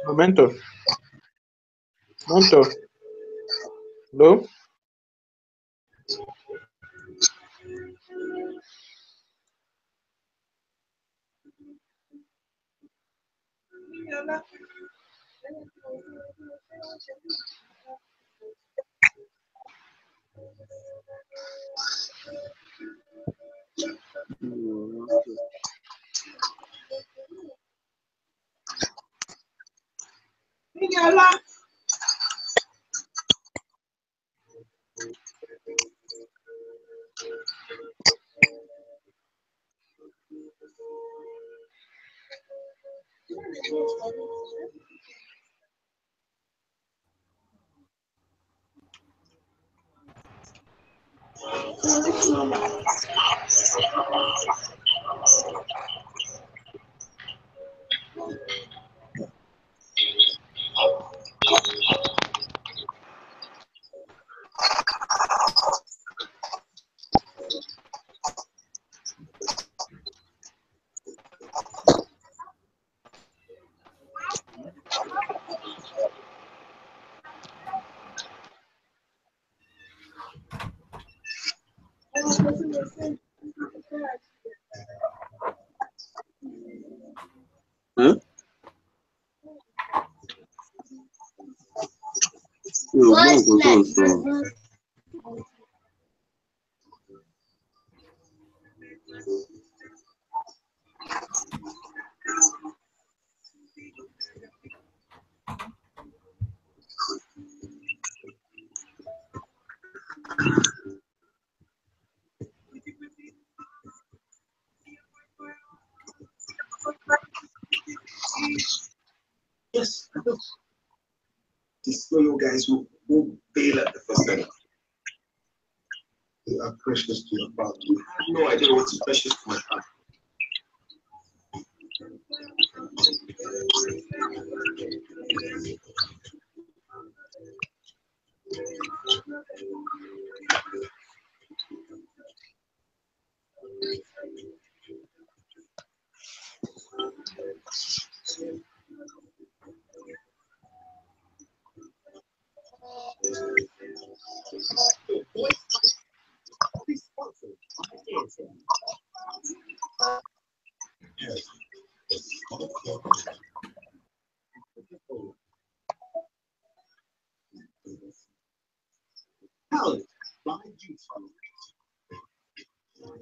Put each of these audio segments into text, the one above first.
Momento. Momento. Hello? Huh? What's next? Yes, I know. These fellow guys who bail at the first time. They are precious to your father. You have no idea what is precious to my father.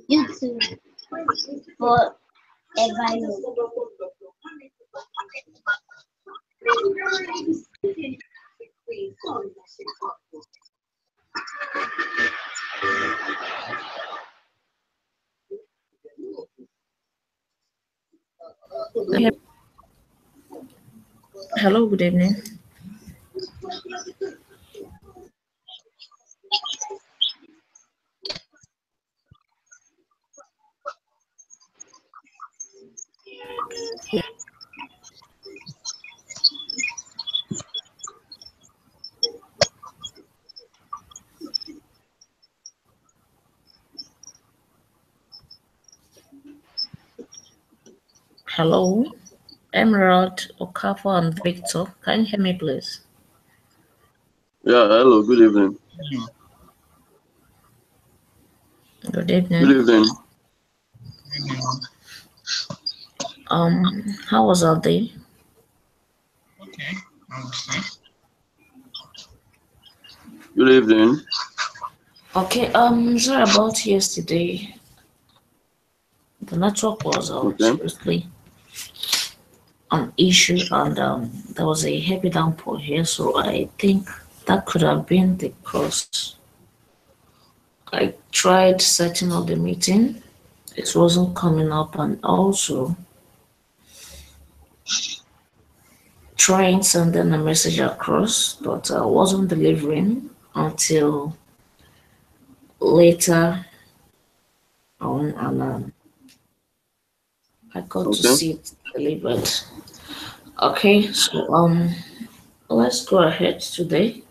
YouTube for advice. Hello, good evening. Hello, Emerald, Okafor, and Victor. Can you hear me, please? Yeah, hello, good evening. Good evening. Good evening. How was our day? Okay. Good evening. Okay, sorry about yesterday. The network was seriously an issue, and there was a heavy downpour here, so I think That could have been the cause. I tried setting up the meeting. It wasn't coming up, and also trying sending a message across, but I wasn't delivering until later on, and I got to see it delivered. Okay, so let's go ahead today.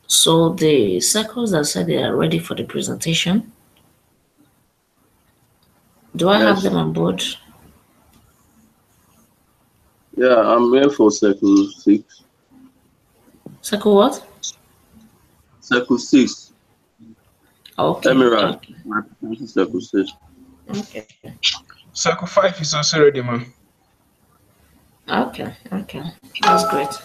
So the circles that said they are ready for the presentation. Do I have them on board? Yeah, I'm here for circle 6. Circle what? Circle 6. Okay. Emerald. Circle 6. Okay. Circle 5 is also ready, man. Okay. That's great.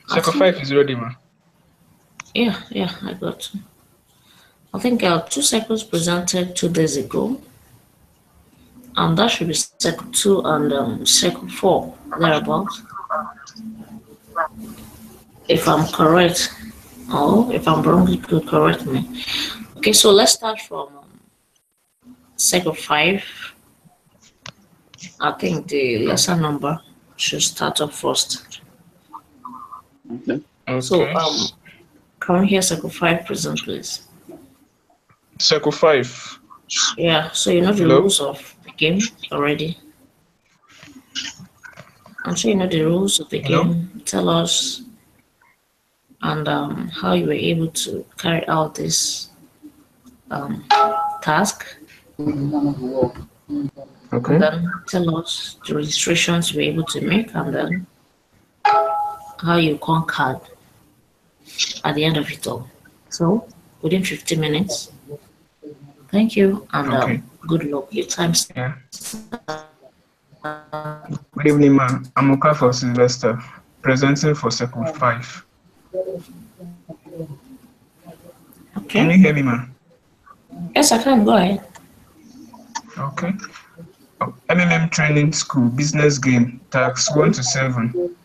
Circle 5 is ready, man. Yeah, I got to. I think 2 circles presented 2 days ago, and that should be circle 2 and circle 4 thereabouts. If I'm correct, or if I'm wrong, you could correct me. Okay, so let's start from circle 5. I think the lesser number should start up first. Okay. So can we hear circle 5 present, please? Circle 5. Yeah, so you know the rules of the game already. I'm sure you know the rules of the game. Tell us and how you were able to carry out this task. Okay. And then tell us the registrations you were able to make, and then how you conquered at the end of it all. So within 15 minutes. Thank you, and good luck. Your time's. Yeah. Good evening, man. I'm Okafor Sylvester, presenting for Circle 5. Okay. Can you hear me, man? Yes, I can. Go ahead. Okay. MMM Training School Business Game, Tax 1 to 7.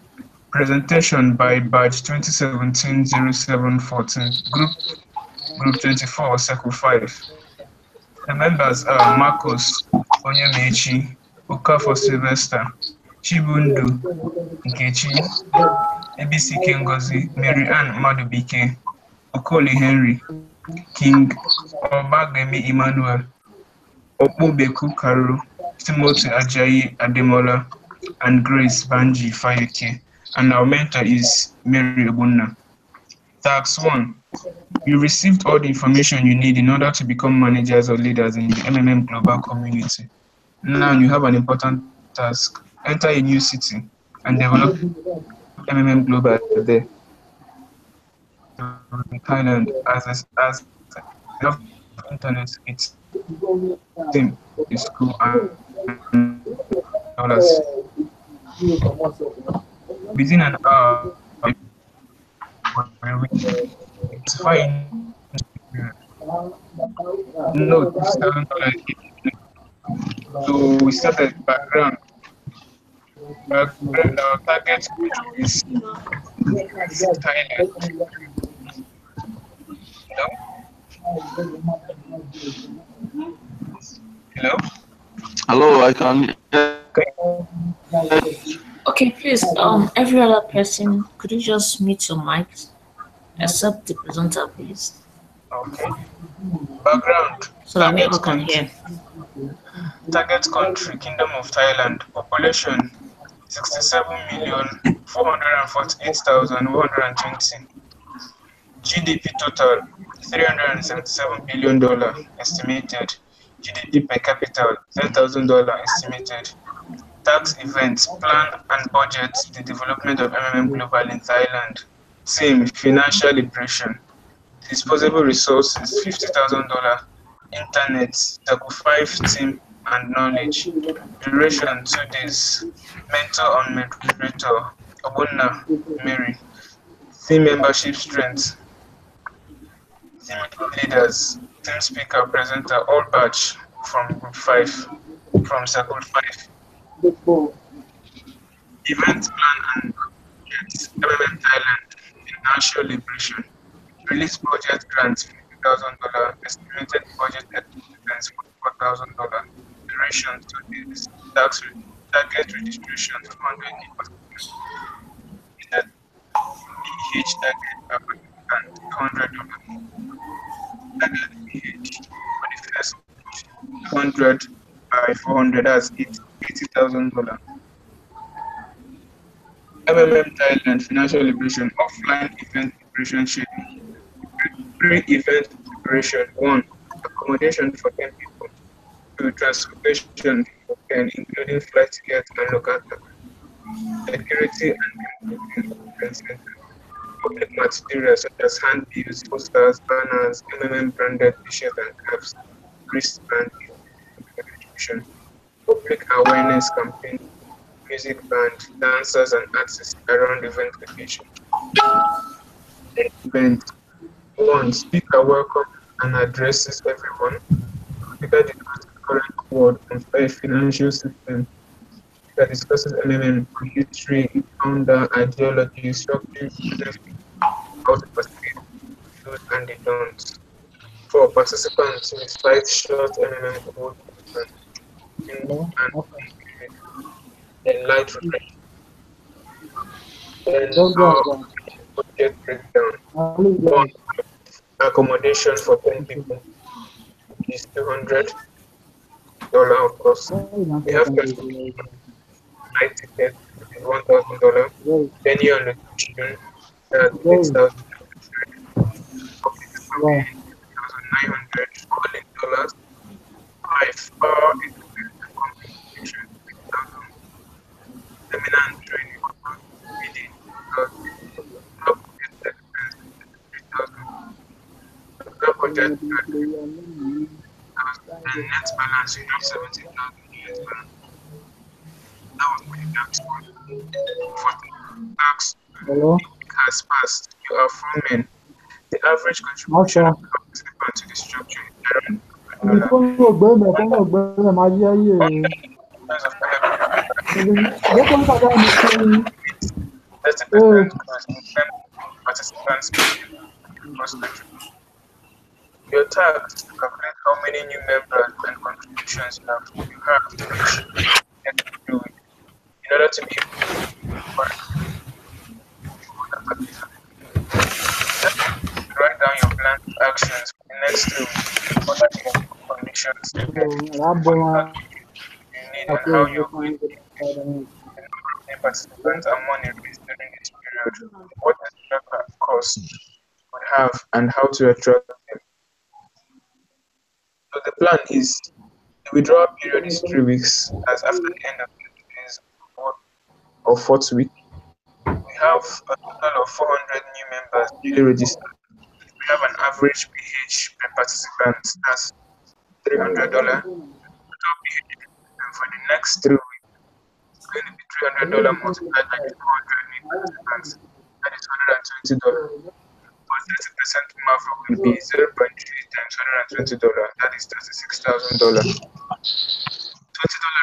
Presentation by Batch 2017-0714, Group 24, Circle 5. The members are Marcos Onyemechi, Okafor Sylvester, Chibundu Nkechi, ABC Kengozi, Mary Ann Madubike, Okoli Henry, King Obagemi Emmanuel, Opobeku Karu, Timothy Ajayi Ademola, and Grace Banji Fayeke. And our mentor is Mary Obunna. Task 1. You received all the information you need in order to become managers or leaders in the MMM global community. Now you have an important task. Enter a new city and develop MMM global there. In Thailand, as internet, it's same school and dollars. Within an hour, it's fine. No, $7. So we started background. Our target is Thailand. Hello? Hello, I can. Okay, please, every other person, could you just mute your mics, except the presenter, please? Okay. Background. So that we all can hear. Target country, Kingdom of Thailand. Population, 67,448,120. GDP total, $377 billion estimated. GDP per capita, $10,000 estimated. Tax events, plan and budget the development of MMM Global in Thailand. Team, financial liberation. Disposable resources, $50,000. Internet, Circle 5 team and knowledge. Duration, 2 days. Mentor and moderator, Obunna Mary. Team membership strength, Team leaders, team speaker, presenter, all batch from Group 5, from Circle 5. Event plan and budget, MMM Thailand, financial liberation. Release budget grants $50,000, estimated budget expense $44,000. Duration 2 days. Target registration 200 new participants. PH target per participant $200. Target PH for the first 200 by 400, that's $80,000. MMM Thailand financial liberation offline event preparation schedule. Pre-event preparation 1. Accommodation for 10 people. 2. Transportation for 10, including flight tickets and local taxi. Security and event center. Public materials such as handbills, posters, banners, MMM branded t-shirts and caps, wristband distribution. Public awareness campaign, music band, dancers and artists around event location. Event 1. Speaker welcome and addresses everyone. Speaker discusses current world and financial system. Speaker discusses MMM history, founder, ideology, structure, how to participate, do's and the don'ts. 4. Participants recite short MMM code and then light reflection. Then budget breakdown. 1. Accommodation for 10 people is $200, of course. We have flight ticket is $1,000. Venue and location $6,900. All in dollars. 5. Power compensation $6,000. Seminar and training meeting budget and net balance you have 17,000 US balance. That was my tax one. 14 tax has passed. You are forming. The average contribution of the participant to the structure is around participants your task to calculate how many new members and contributions you have to reach in order to be write down your plan of actions for the next 2 weeks. What are the conditions you need and how you're going to participants and money raised during this period, what the cost would have, and how to attract them. So the plan is the withdrawal period is 3 weeks, as after the end of the days or 4th week, we have a total of 400 new members newly registered. We have an average PH per participant, that's $300. Total PH, and for the next 3 weeks, it's going to be $300 multiplied by 200 new participants, that is $120. For 30% markup will be 0.3 times $120, that is $36,000. $20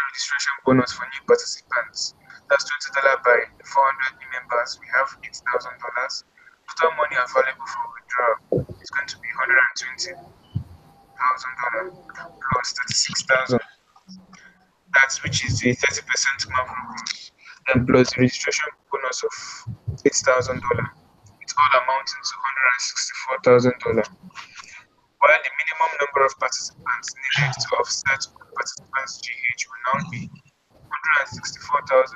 registration bonus for new participants, that's $20 by 400 new members, we have $8,000. Total money available for withdrawal is going to be $120,000 plus $36,000. That's which is the 30% markup, and plus the registration bonus of $8,000. It's all amounting to $164,000. While the minimum number of participants needed to offset participants' GH will now be $164,000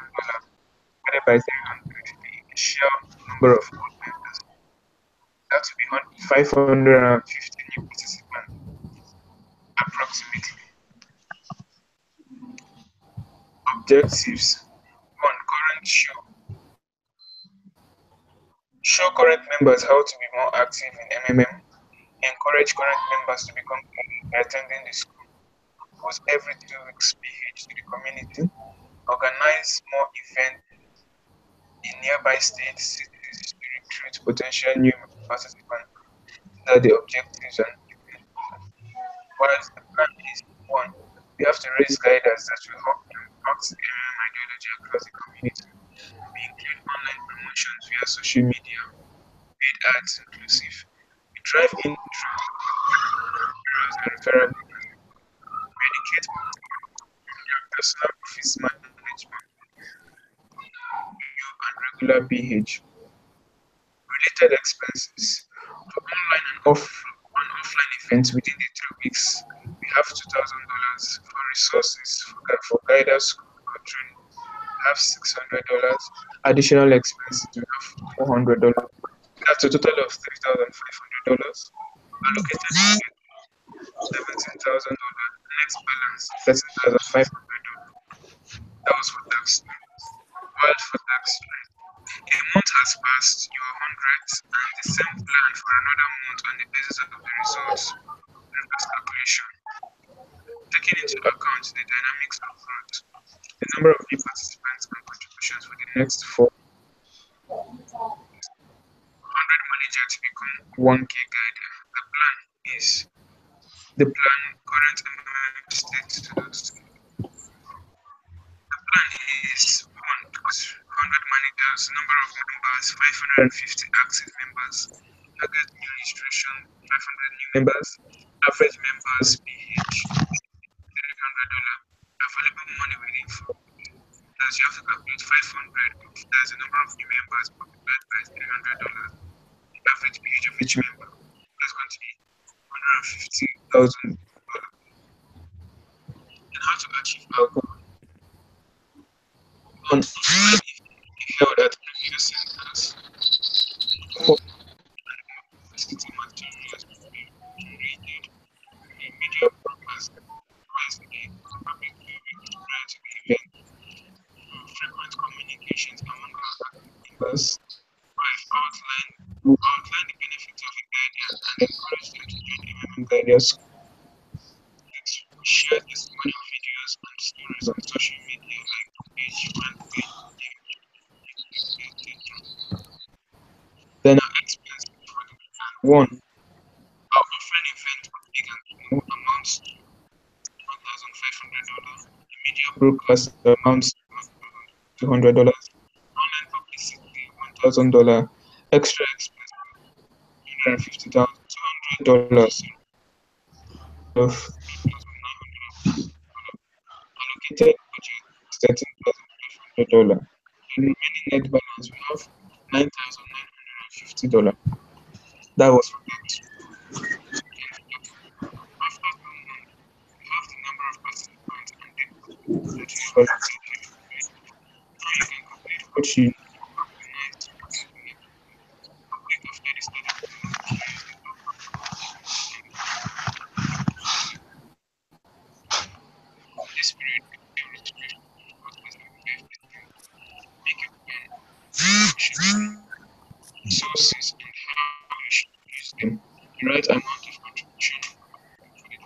divided by 300, the initial number of board members. That will be 550 new participants, approximately. Objectives. 1. Current show. Show current members how to be more active in MMM. Encourage current members to become by attending the school. Host every 2 weeks PH to the community. Organize more events in nearby states, cities to recruit potential new participants. are the objectives and what the plan is. One, we have to raise guidance that will help impact the MMM ideology across the community. We include online promotions via social media, paid ads inclusive. We drive in through referrals and referral programs. We educate personal office management, you and regular PH. Related expenses for online and offline events within the 3 weeks. We have $2,000 for resources for guidance or training. We have $600 additional expenses. We have $400. That's a total of $3,500 allocated to $17,000. Next balance $13,500. That was for tax. While for tax rate, a month has passed your hundredth and the same plan for another month on the basis of the results reverse calculation. Taking into account the dynamics of growth, the number of new participants and contributions for the next 400 manager to become 1K guide. The plan current MMM status. The plan is 1. 100 managers, number of members 550 active members, target new registration 500 new members, average members PH $300, available money within 4 weeks. Thus you have to calculate 500 if there's a number of new members multiplied by $300. The average PH of each member is going to be $150,000. And how to achieve our goal? On held at previous centers for city materials generated in media purpose twice a day, probably 2 weeks prior to the event, through frequent communications among our members. 5. Outline the benefits of a guardian and encourage them to join MMM Guardian School. 6. Share testimonial videos and stories on social media like page, fan page, then our expenses for the plan. 1. Our offline event for big and small amounts to $1,500. The media broadcast amounts to $200. Online publicity $1,000. Extra expenses $250,200 of $3,900. Allocated budget $13,500. The remaining net balance we have $9,950. That was for that. After we have the number of participants and the that you allocated. Now you can complete what you organized public after the start of this period registration was less than 5%. Make a plan. Sources and how you should use them. The right amount of contribution for the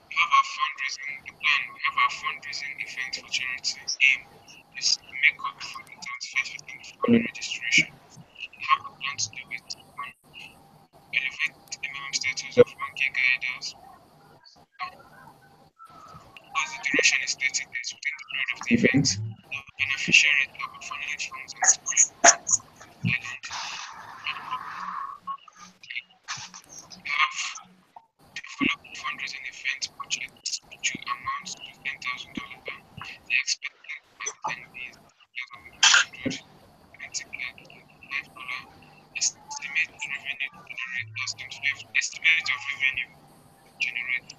We have our fundraising. The plan, we have our fundraising event for charity. Aim is to make up for the 35% following registration. How we plan to do it? 1. Elevate the minimum status of 1K guiders. As the duration is 30 days within the period of the event, the beneficiary will orphanage funds and school island. We have developed fundraising event budget which will amount to $10,000. The expected attendees $1,100. $25. Estimate revenue generate estimate of revenue generate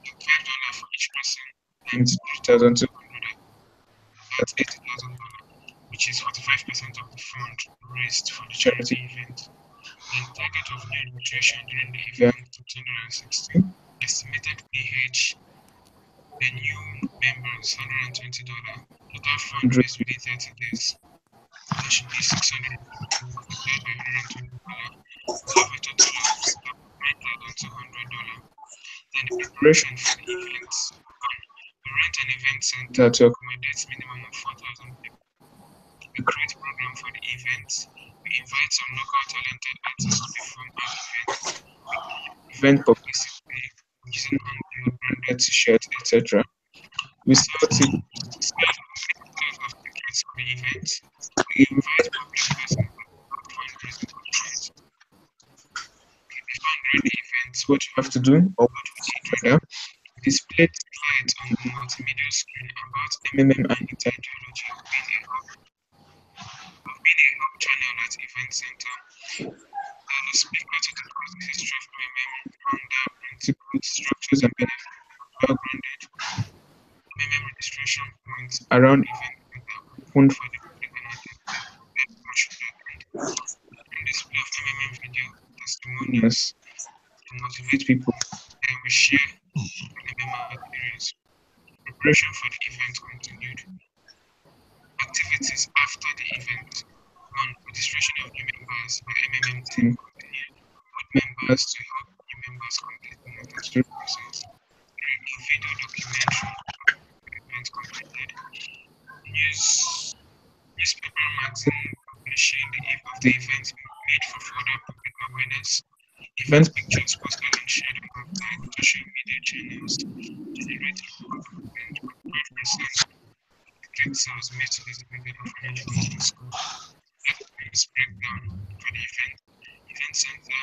$5 for each person times 3,200. That's $80,000, which is 45% of the fund raised for the charity event. Then target of new nutrition during the event 260. Estimated PH. The new members $120. Total fund raised within 30 days. That should be $600 multiplied by $120. Have a total of $9,200. Then the preparation for the event. 1. We rent an event center to accommodate minimum of 4,000 people. We create a program for the event. We invite some local talented artists to perform at events, event publicity, using handbill, branded t-shirts, etc. We sell tickets of tickets for the event. We invite public persons for fundraising conference. If fundraising events, what you have to do, or what we did rather, display slides on the multimedia screen about MMM and its ideology of being a hub channel at Event Center. The speaker to discuss the history of MMM, founder, principles, structures, and benefits of well-grounded MMM registration points around Event Center open for the public and display of MMM video testimonials to motivate people. Then we share MMM materials. Preparation for the event continued. Activities after the event. On registration of new members by MMM team continued. With members to help new members complete the necessary process. Reading video documentary event completed. Newspaper and magazine publishing the eve of the event made for further public awareness. Event pictures posted and shared on website, social media channels, generating content, 5% ticket sales made to this event of an education school. Breakdown for the event. Event center,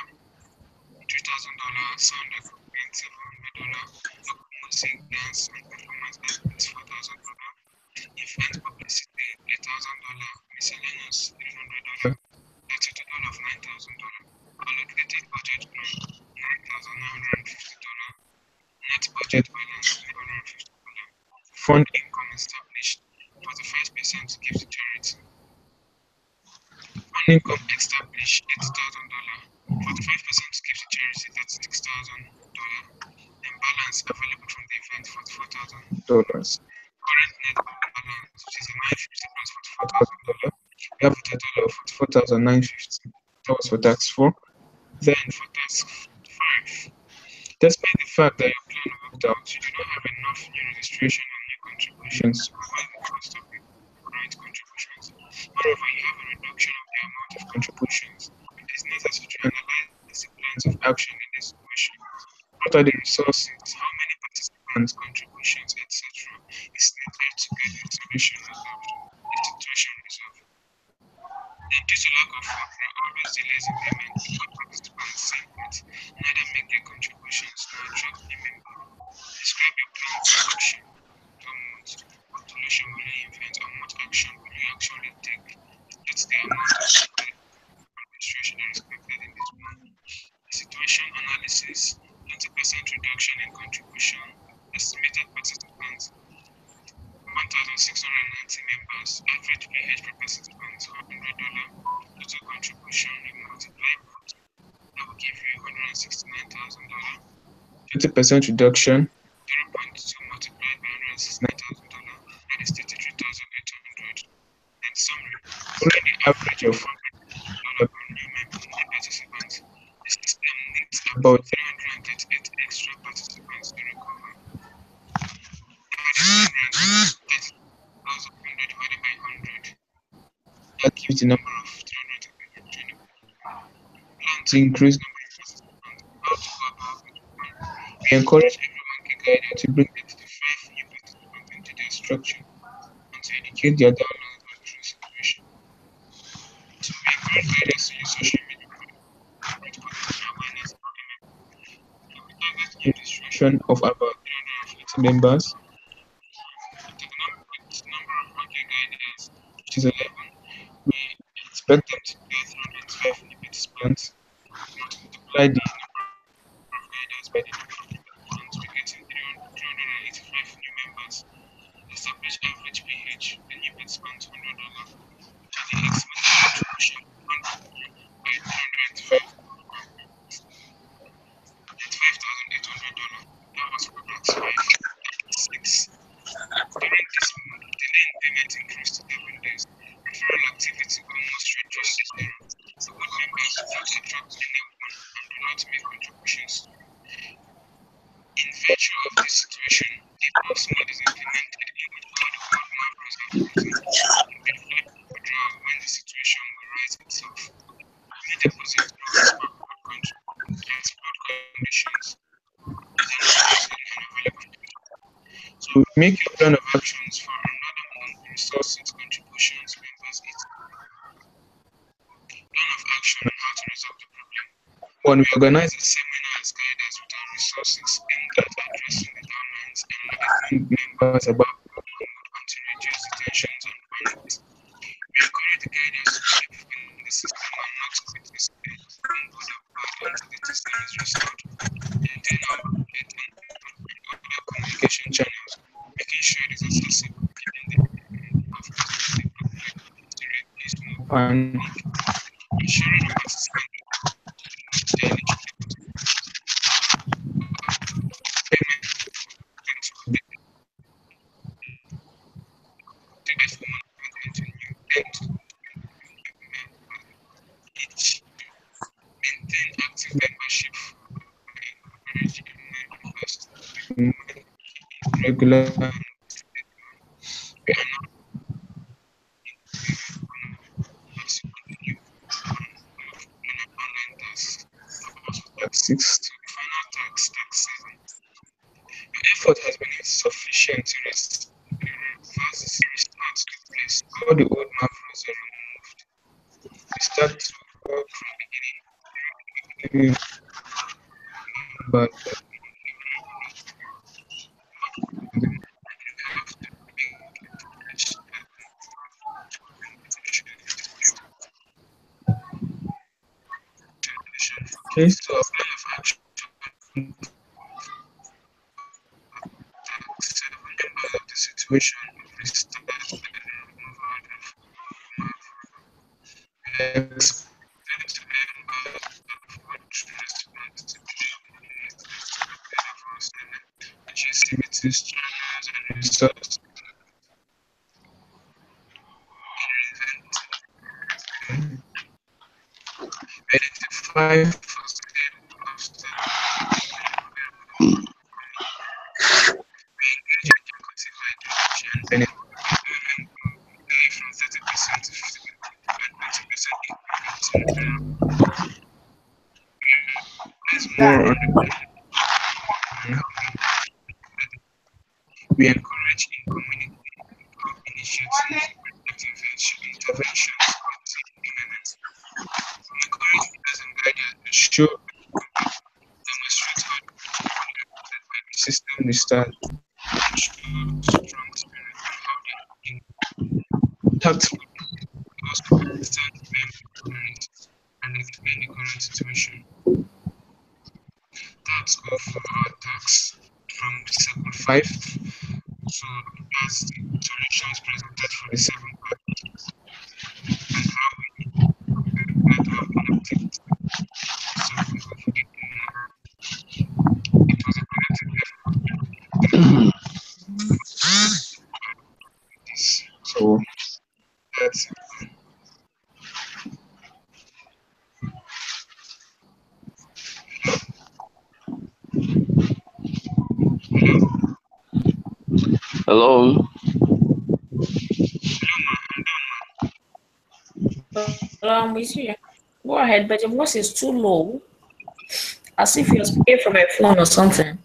$3,000, sound equipment, $700, local music, dance, and performance license, $4,000. Event publicity, $8,000, miscellaneous, $300, $32 of $9,000. Allocated budget grant, $9,950. Net budget balance, $950. Fund income established, 45% to give to charity. Fund income established, $8,000. 45% to give to charity, $36,000. And balance available from the event, $44,000. Current net balance, which is a $950 plus $44,000. We have a total of $44,950. That was for tax 4. Then for tax 5, despite the fact that your plan worked out, you do not have enough new registration and new contributions to provide the cost of the current contributions. Moreover, you have a reduction of the amount of contributions. It is necessary to analyze the plans of action in this situation. What are the resources, how many participants, contributions, etc. is needed to get the solution resolved, the situation resolved. Then due to lack of work, there are always delays in payment. What participants say that neither make their contributions to attract new members. Describe your plan for action. Don't want what solution will you invent and what action will you actually take to get the amount of administration expected in this plan. The situation analysis, 20% reduction in contribution, estimated participants, 1,690 members, average PH per participant, $100, total contribution, you multiply both, that will give you $169,000. 20% reduction, 0.2 multiplied by $169,000, that is $33,800. And summary, following the average of $100 per new participant, the system needs about 338 extra participants to recover. That gives the number of 320. Plan to increase number of participants. How to go about it? We encourage everyone guided to bring 85 new participants into their structure and to educate their downloads on true situation. To be encourage guidance to use social media to promote awareness about MMM. We target new registration of about 350 members. The number of market guidance, which is 11. We expect them to get 305 new participants. Multiply the number of guiders by the number of participants, we get 385 new members. Establish average PH, the new participants $100. The estimated contribution by 305 at $5,800. That was for tax 5. 6. During this month, delay in payment increased to 7 days. Referral activity almost reduced to 0. The board members do not attract anyone and do not make contributions. In virtue of this situation, the box mode is implemented in which all the board members have to present and withdraw when the situation will rise itself. So make your plan of actions for another month, resources, contributions, members, etc. Plan of action on how to resolve the problem. One, we organize a seminar as guidance with our resources aimed at addressing the downlines, enlightening members about the problem and to reduce the tensions on bandwidth. We encourage the guidance to keep within the system and not to participate from other part until the system is restored. Maintain our update and other communication channels, making sure it is accessible, keeping the of the problem to reduce more panic, ensuring our system daily each maintain active membership regular tax 6 to the final tax season. Your effort has been insufficient to reverse the series start to place. All the old map rows are removed. We start to work from beginning. But okay, so a plan of action. 7 members of the situation restart the removal of expect to members of which activities, channels, and resources. Identify first aid after we engage in educative ideology and benefit from 30% to 50% and 20% is more on the we encourage in community initiatives, interventions, and team implements. We encourage leaders and guidance to show demonstrate how the system restart and show strong spirit and how they contact also understand and explain the current situation. That's all for our tax from circle 5. So that's the solutions presented for the 7th part and how we get our own activity. So hopefully it was a collective effort. So that's it. Hello. We see. Go ahead, but your voice is too low, as if you're speaking from a phone or something.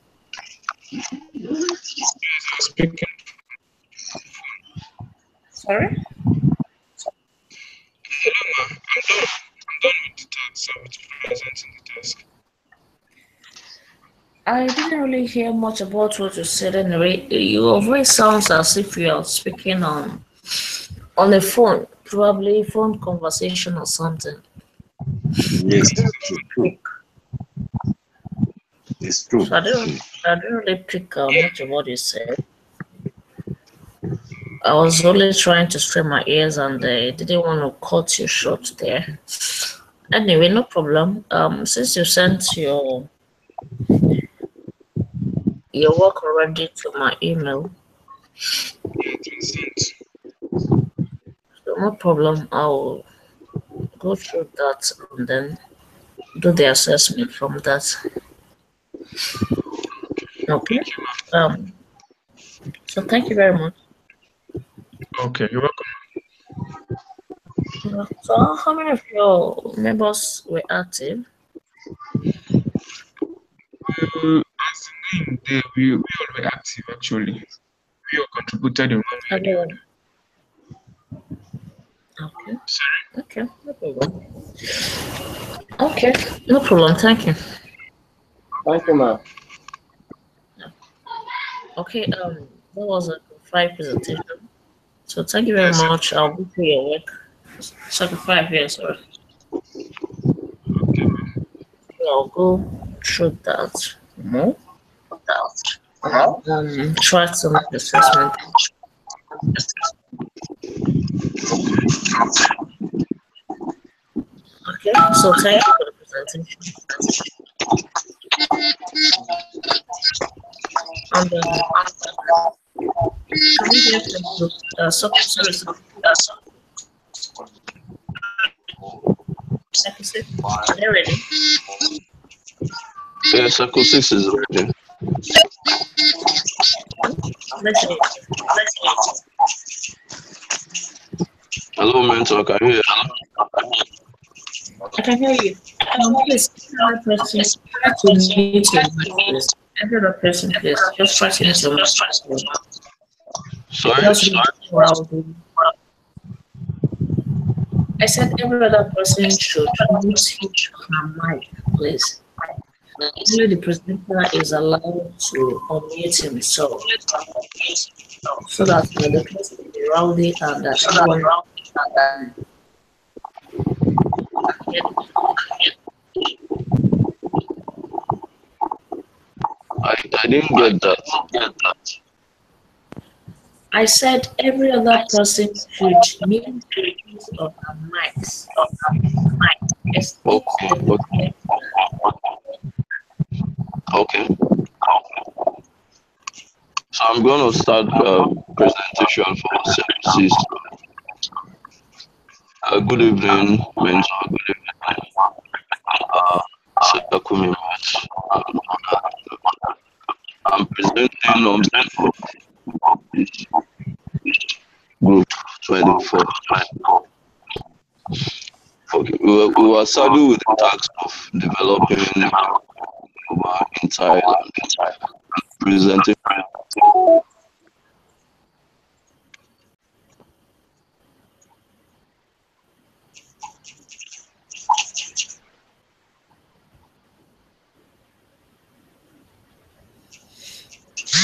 Speaking. Sorry? Hello, ma. I'm done with the task. I was present in the task. I didn't really hear much about what you said anyway. Your voice sounds as if you are speaking on a phone, probably phone conversation or something. Yes, it's true. It's true. So I didn't really pick much of what you said. I was only trying to strain my ears and I didn't want to cut you short there. Anyway, no problem. Since you sent your work already to my email, so no problem. I'll go through that and then do the assessment from that. Okay. So thank you very much. Okay, you're welcome. So how many of your members were active? As the name there, we all were active actually. you contributed in one way or the other. Okay. Sorry? Okay, no problem. Okay, no problem. Thank you. Thank you, ma'am. Okay, that was a 5 presentation. So thank you very Yes, much. I'll go through your work. Second 5 years, sorry. okay, ma'am. I'll go through that more. Try to make assessment. Okay, so thank you for the presentation. And can we hear from the sorry, are they ready? Yeah, Circle 6 is ready. Let's see. Hello, mentor. Can you hear? I can hear you. Please, every person try to mute your mic, please. Every other person, please, just try to mute your mic. Sorry? Just loudly. I said every other person should mute her mic, please. Only the presenter is allowed to unmute himself so that the person will be rowdy and that everyone. I didn't get that. I said every other person should mute of her mics. Okay. So I'm going to start presentation for services. Good evening, mentor. Good evening, Circle members. I'm presenting on behalf of this group 24. Okay, we were saddled with the task of developing in Thailand, presenting.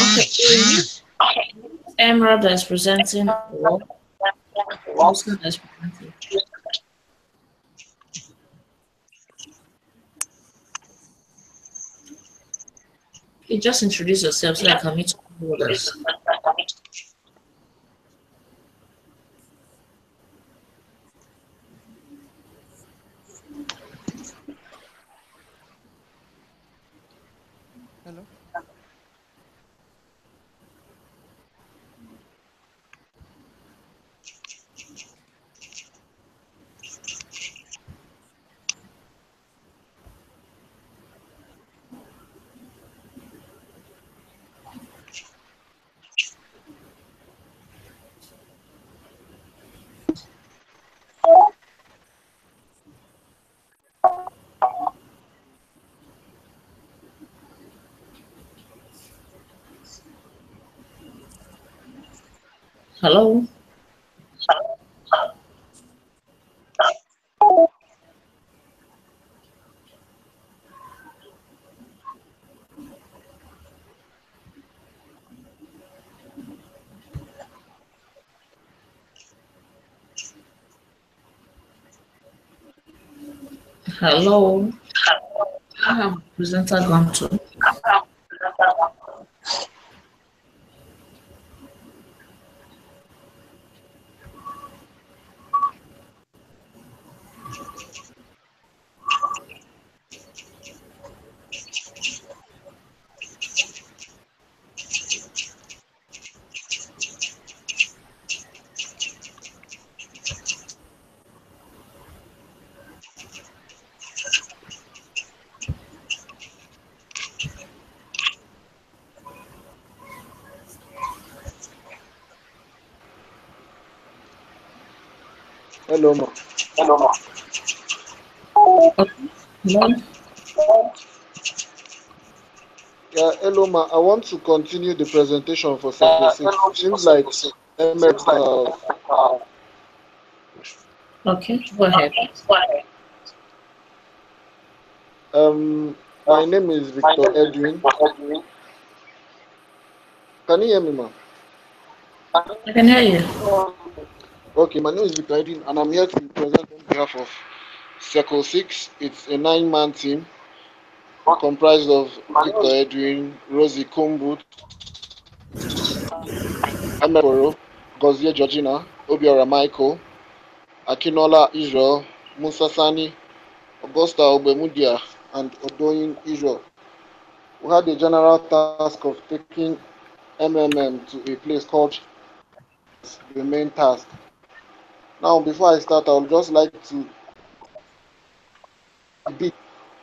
Okay. Emerald is presenting. Wilson is presenting. You just introduce yourself so I can meet others. Hello. Hello. Hello. I have presenter gone to. Hello, ma. Okay. Hello. Yeah, hello, ma. I want to continue the presentation for Circle 6. Seems like MX. Okay, go ahead. My name is Victor Edwin. Can you hear me, ma? I can hear you. Okay, my name is Victor Edwin, and I'm here to present on behalf of Circle 6. It's a 9-man team comprised of Victor Edwin, Rosie Kumbut, Ameporo, Gozie Georgina, Obiora Michael, Akinola Israel, Musa Sani, Augusta Ogbemudia, and Odoyin Israel. We had the general task of taking MMM to a place called the main task. Now, before I start, I would just like to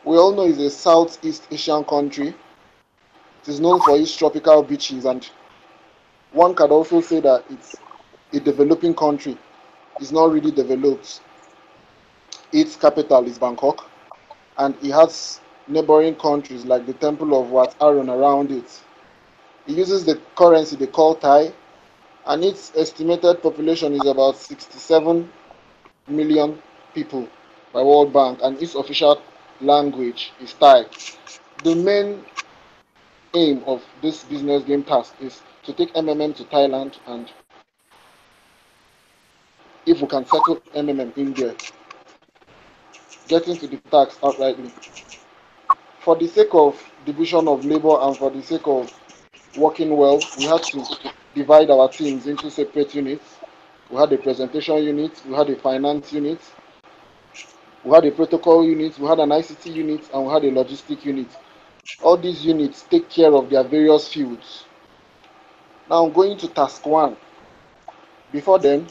we all know it's a Southeast Asian country. It is known for its tropical beaches, and one could also say that it's a developing country. It's not really developed. Its capital is Bangkok, and it has neighboring countries like the Temple of Wat Arun around it. It uses the currency they call Thai, and its estimated population is about 67 million people by World Bank, and its official language is Thai. The main aim of this business game task is to take MMM to Thailand, and if we can settle MMM in there, getting to the tax outrightly. For the sake of division of labor and for the sake of working well, we had to divide our teams into separate units. We had a presentation unit, we had a finance unit, we had a protocol unit, we had an ICT unit, and we had a logistic unit. All these units take care of their various fields. Now going to task 1. Before then,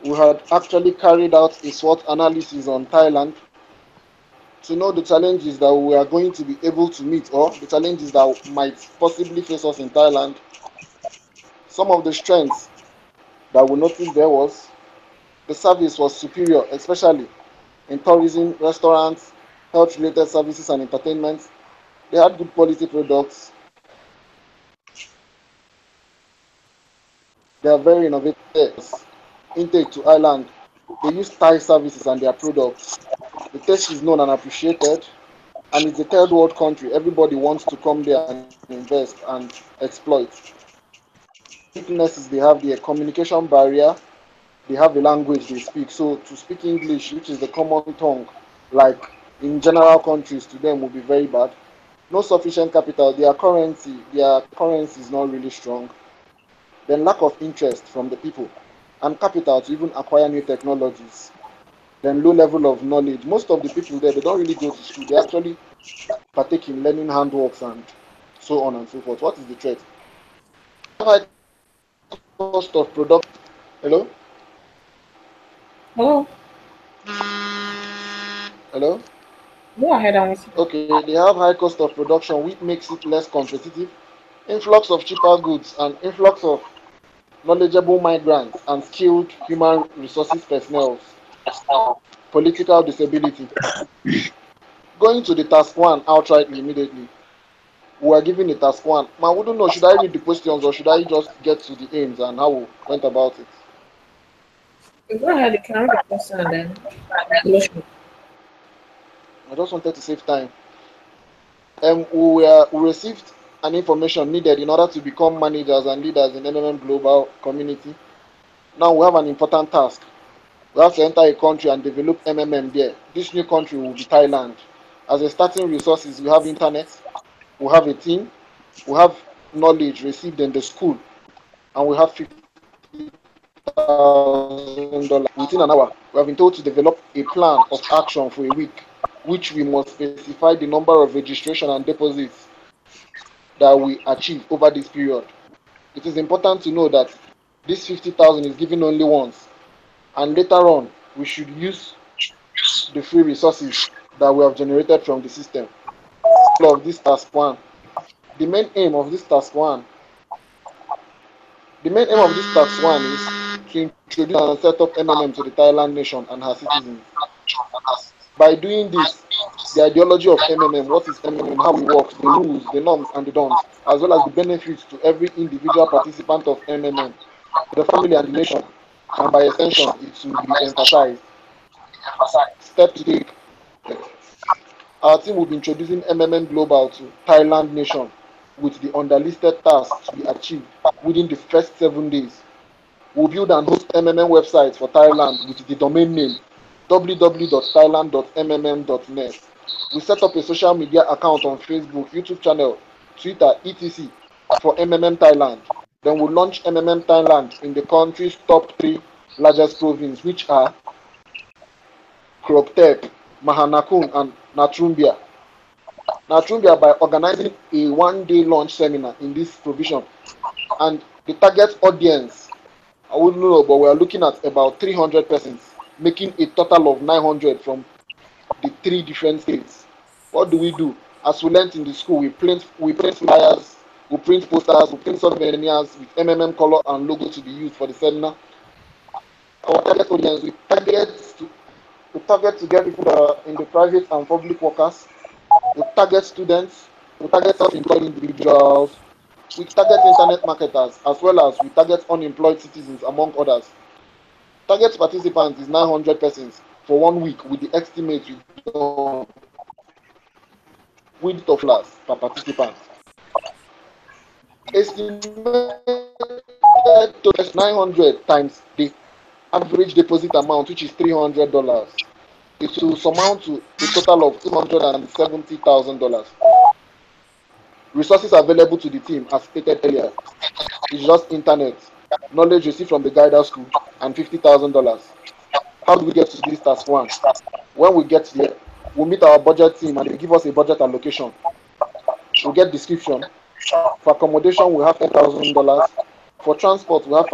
we had actually carried out a SWOT analysis on Thailand to know the challenges that we are going to be able to meet, or the challenges that might possibly face us in Thailand. Some of the strengths that we noticed there was the service was superior, especially in tourism, restaurants, health-related services and entertainment. They had good quality products. They are very innovative. Intake to Ireland. They use Thai services and their products. The taste is known and appreciated, and it's a third world country. Everybody wants to come there and invest and exploit. Weaknesses they have their communication barrier. They have the language they speak. So to speak English, which is the common tongue, like in general countries, to them will be very bad. No sufficient capital. Their currency is not really strong. Then lack of interest from the people and capital to even acquire new technologies. Then low level of knowledge. Most of the people there, they don't really go to school. They actually partake in learning handworks and so on and so forth. What is the threat? High cost of production. Hello? Oh, Hello? go ahead and listen. Okay, they have high cost of production, which makes it less competitive. Influx of cheaper goods and influx of knowledgeable migrants and skilled human resources personnel. Political disability. Going to the task 1 outrightly immediately. We are given the task 1. Man, we don't know, should I read the questions or should I just get to the aims and how we went about it? Go ahead, you can read the question and then solution. I just wanted to save time. We received an information needed in order to become managers and leaders in MMM Global Community. Now we have an important task. We have to enter a country and develop MMM there. This new country will be Thailand. As a starting resources, we have internet, we have a team, we have knowledge received in the school, and we have $50,000 within an hour. We have been told to develop a plan of action for a week, which we must specify the number of registration and deposits that we achieve over this period. It is important to know that this 50,000 is given only once, and later on we should use the free resources that we have generated from the system. Of this task 1. The main aim of this task 1 is to introduce and set up MMM to the Thailand nation and her citizens. By doing this, the ideology of MMM, what is MMM, how it works, the rules, the norms, and the don'ts, as well as the benefits to every individual participant of MMM, the family and the nation, and by extension, it will be emphasized. Step to take. Our team will be introducing MMM Global to Thailand Nation with the underlisted tasks to be achieved within the first 7 days. We'll build and host MMM websites for Thailand with the domain name www.thailand.mmm.net. We set up a social media account on Facebook, YouTube channel, Twitter, etc. for MMM Thailand. Then we'll launch MMM Thailand in the country's top 3 largest provinces, which are Kroptep, Mahanakon, and Natrumbia. Natrumbia by organizing a 1-day launch seminar in this provision. And the target audience, I wouldn't know, but we are looking at about 300 persons, making a total of 900 from the 3 different states. What do? As we learned in the school, we print flyers, we print posters, we print souvenirs with MMM color and logo to be used for the seminar. Our target audience, we target to get people that are in the private and public workers. We target students, we target self-employed individuals, we target internet marketers, as well as we target unemployed citizens, among others. Target participants is 900 persons for 1 week with the estimate width of class per participant. Estimated to 900 times the average deposit amount, which is $300. It will amount to a total of $270,000. Resources available to the team, as stated earlier, is just internet, knowledge received from the guidance school, and $50,000. How do we get to this task 1? When we get there, we'll meet our budget team and they give us a budget allocation. We'll get description. For accommodation, we have $10,000. For transport, we have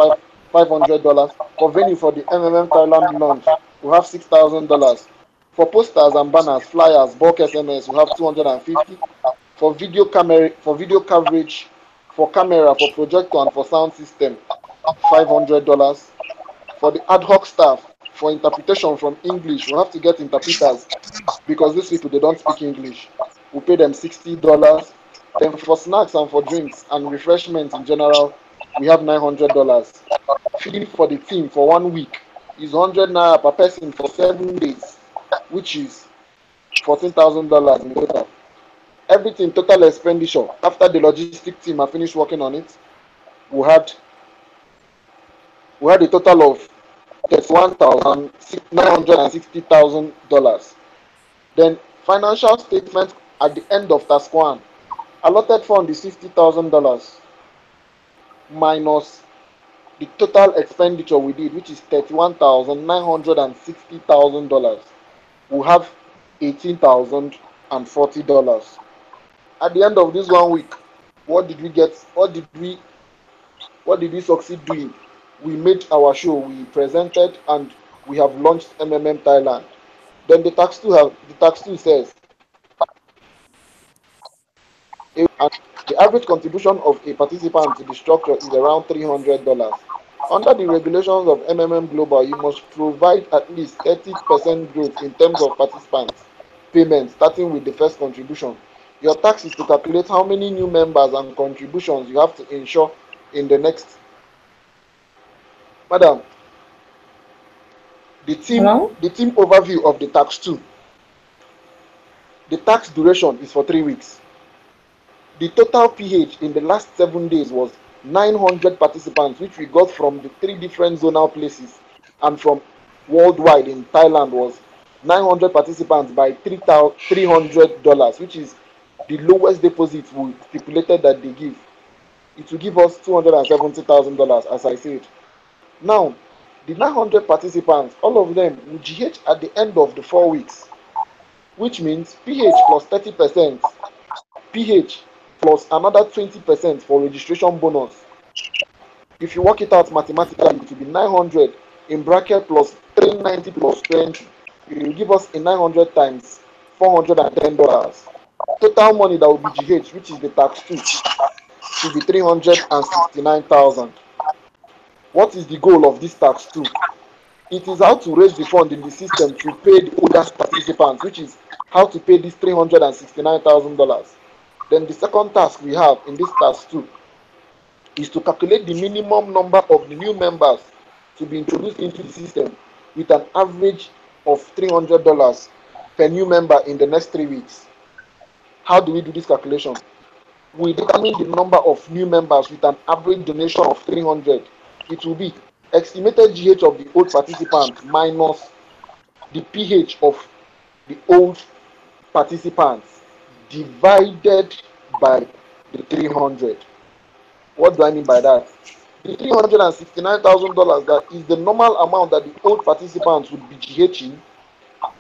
$500. For venue for the MMM Thailand launch, we have $6,000. For posters and banners, flyers, bulk SMS, we have $250. For video coverage, for camera, for projector, and for sound system, $500. For the ad hoc staff, for interpretation from English, we have to get interpreters because these people, they don't speak English. We pay them $60. Then for snacks and for drinks and refreshments in general, we have $900. Feeding for the team for 1 week is 100 naira per person for 7 days, which is $14,000 in total. Everything total expenditure after the logistic team are finished working on it, we had a total of $31,960,000. Then financial statement at the end of task 1, allotted fund is $50,000 minus the total expenditure we did, which is $31,960,000. We have $18,040. At the end of this 1 week, what did we get? What did we succeed doing? We made our show, we presented, and we have launched MMM Thailand. Then the tax 2 says the average contribution of a participant to the structure is around $300. Under the regulations of MMM Global, you must provide at least 30% growth in terms of participants payment, starting with the first contribution. Your task is to calculate how many new members and contributions you have to ensure in the next. Madam, the team overview of the tax 2. The tax duration is for 3 weeks. The total PH in the last 7 days was 900 participants, which we got from the 3 different zonal places, and from worldwide in Thailand was 900 participants by $300, which is the lowest deposit we stipulated that they give. It will give us $270,000, as I said. Now, the 900 participants, all of them will GH at the end of the 4 weeks, which means PH plus 30%, PH plus another 20% for registration bonus. If you work it out mathematically, it will be 900 in bracket plus 390 plus 20. It will give us a 900 times $410. Total money that will be GH, which is the tax 2, should be 369,000. What is the goal of this tax 2? It is how to raise the fund in the system to pay the oldest participants, which is how to pay this $369,000. Then the second task we have in this task 2 is to calculate the minimum number of the new members to be introduced into the system with an average of $300 per new member in the next 3 weeks. How do we do this calculation? We determine the number of new members with an average donation of 300. It will be estimated GH of the old participants minus the PH of the old participants divided by the 300. What do I mean by that? The $369,000, that is the normal amount that the old participants would be GHing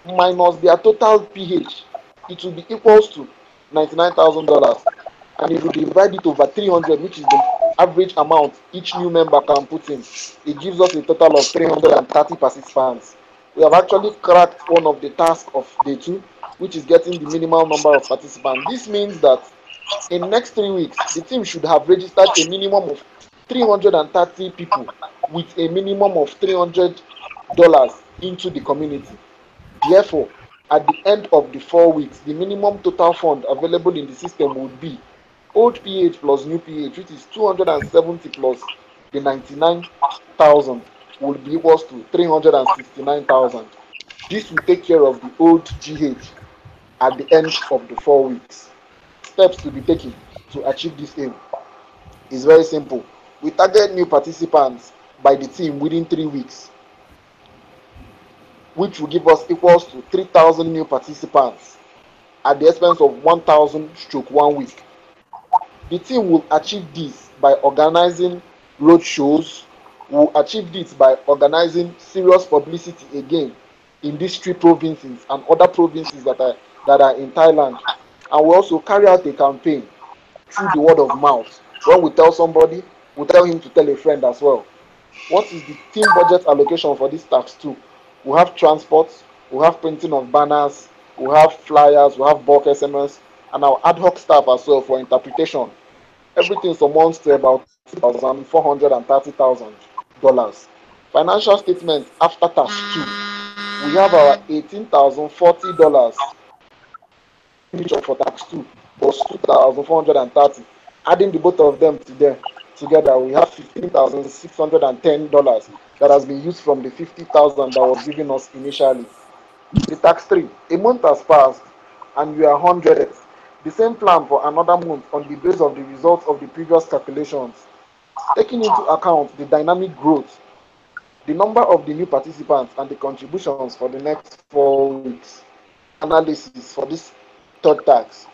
minus their total PH. It will be equals to $99,000. And if we divide it over 300, which is the average amount each new member can put in, it gives us a total of 330 participants. We have actually cracked one of the tasks of day 2, which is getting the minimal number of participants. This means that in next 3 weeks, the team should have registered a minimum of 330 people with a minimum of $300 into the community. Therefore, at the end of the 4 weeks, the minimum total fund available in the system would be old PH plus new PH, which is 270 plus the 99,000 will be equals to 369,000. This will take care of the old GH at the end of the 4 weeks. Steps to be taken to achieve this aim is very simple. We target new participants by the team within 3 weeks, which will give us equals to 3,000 new participants at the expense of 1,000/1 week. The team will achieve this by organizing road shows. Will achieve this by organizing serious publicity again in these 3 provinces and other provinces that are in Thailand. And we also carry out a campaign through the word of mouth. When we tell somebody, we tell him to tell a friend as well. What is the team budget allocation for this task 2? We have transport, we have printing of banners, we have flyers, we have bulk SMS, and our ad hoc staff as well for interpretation. Everything amounts to about $430,000. Financial statement after task 2, we have our $18,040 for task 2 was $2,430. Adding the both of them together, we have $15,610 that has been used from the $50,000 that was given us initially. The tax 3, a month has passed and we are 100. The same plan for another month on the basis of the results of the previous calculations. Taking into account the dynamic growth, the number of the new participants and the contributions for the next 4 weeks. Analysis for this third tax.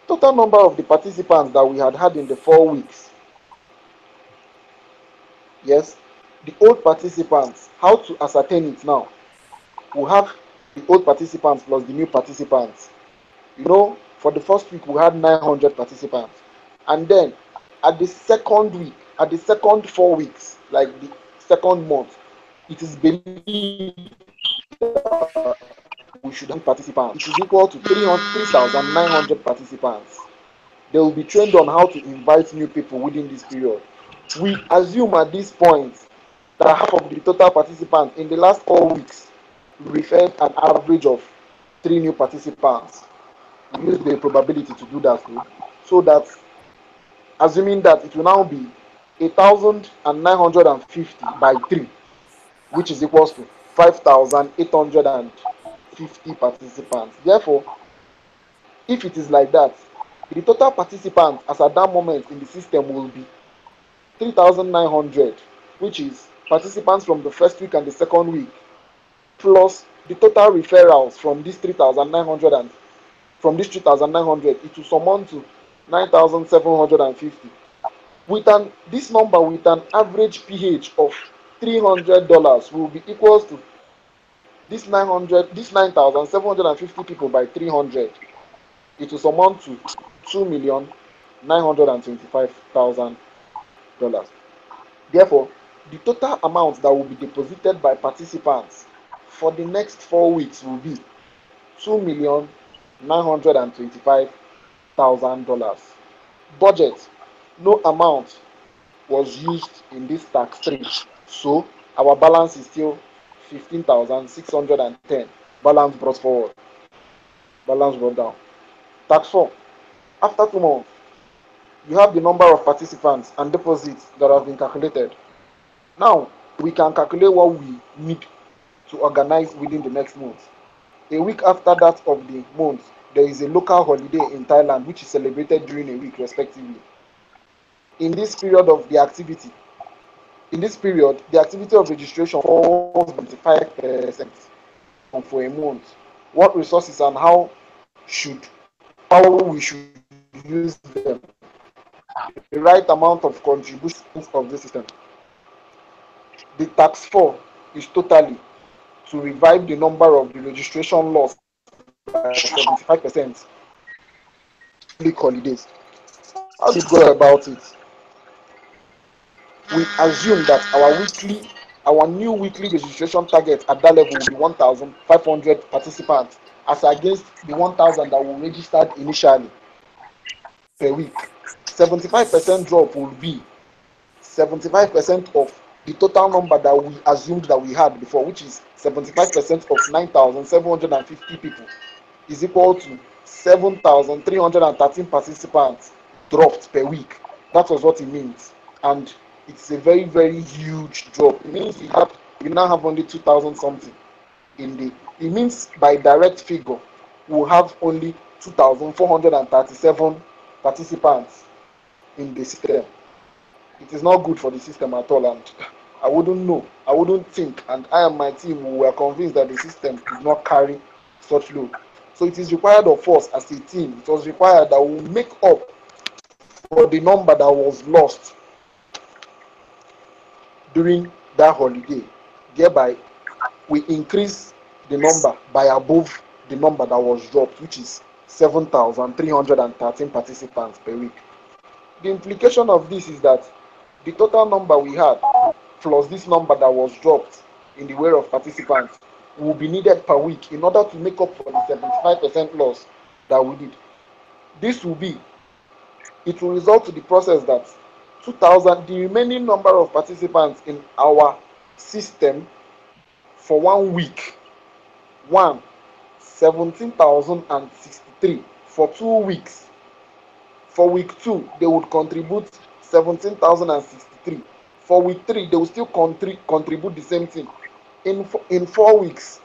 Total number of the participants that we had in the 4 weeks. Yes, the old participants. How to ascertain it now? We have the old participants plus the new participants. You know, for the first week we had 900 participants, and then at the second week, at the second 4 weeks, like the second month, it is believed we should have participants. It is equal to 3,900 participants. They will be trained on how to invite new people within this period. We assume at this point that half of the total participants in the last 4 weeks referred an average of 3 new participants. We use the probability to do that too, so that assuming that it will now be 1,950 by 3, which is equals to 5,850 participants. Therefore, if it is like that, the total participants as at that moment in the system will be 3,900, which is participants from the first week and the second week, plus the total referrals from this 3,900 and from this 3,900, it will sum to 9,750. This number with an average PH of $300 will be equals to this 9,750 people by 300. It will sum to $2,925,000. Therefore, the total amount that will be deposited by participants for the next 4 weeks will be $2,925,000. Budget, no amount was used in this tax 3, so our balance is still 15,610. Balance brought forward. Balance brought down. Tax 4. After 2 months, you have the number of participants and deposits that have been calculated. Now, we can calculate what we need to organize within the next month. A week after that of the month, there is a local holiday in Thailand which is celebrated during a week respectively. In this period, the activity of registration falls 25% for a month. What resources and how we should use them? The right amount of contributions of the system. The tax 4 is totally to revive the number of the registration loss by 75%. Public holidays. How do we go about it? We assume that our new weekly registration target at that level will be 1,500 participants, as against the 1,000 that were registered initially per week. 75% drop will be 75% of the total number that we assumed that we had before, which is 75% of 9,750 people, is equal to 7,313 participants dropped per week. That was what it means, and it's a very, very huge drop. It means we now have only 2,000 something in the. It means by direct figure we'll have only 2,437 participants in the system. It is not good for the system at all, and I wouldn't think, and I and my team were convinced that the system could not carry such load. So it is required of us as a team, it was required that we make up for the number that was lost during that holiday. Thereby, we increase the number by above the number that was dropped, which is 7,313 participants per week. The implication of this is that the total number we had plus this number that was dropped in the way of participants will be needed per week in order to make up for the 75% loss that we did. It will result to the process that 2,000, the remaining number of participants in our system for 1 week, 17,063 for 2 weeks. For week 2, they would contribute 17,063. For week 3, they will still contribute the same thing. In 4 weeks,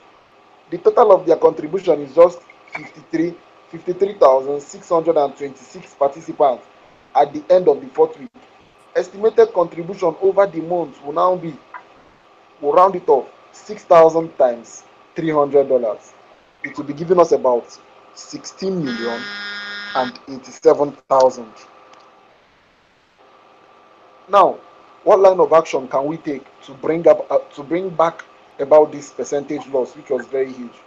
the total of their contribution is just 53,626 participants at the end of the 4th week. Estimated contribution over the month will now be, we'll round it off, 6,000 times $300. It will be giving us about 16,087,000. Now, what line of action can we take to bring back about this percentage loss, which was very huge?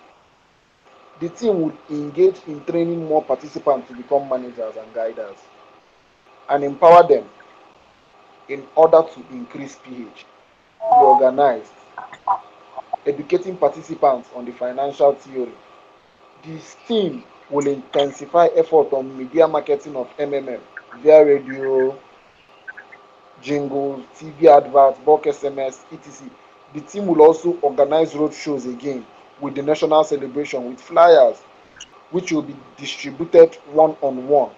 The team would engage in training more participants to become managers and guiders, and empower them in order to increase pH. Be organized, educating participants on the financial theory. This team will intensify effort on media marketing of MMM via radio, jingles, TV adverts, bulk SMS, etc. The team will also organize road shows again with the national celebration with flyers, which will be distributed one-on-one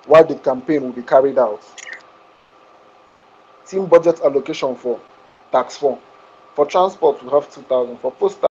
while the campaign will be carried out. Team budget allocation for tax 4. For transport, we have 2,000. For postal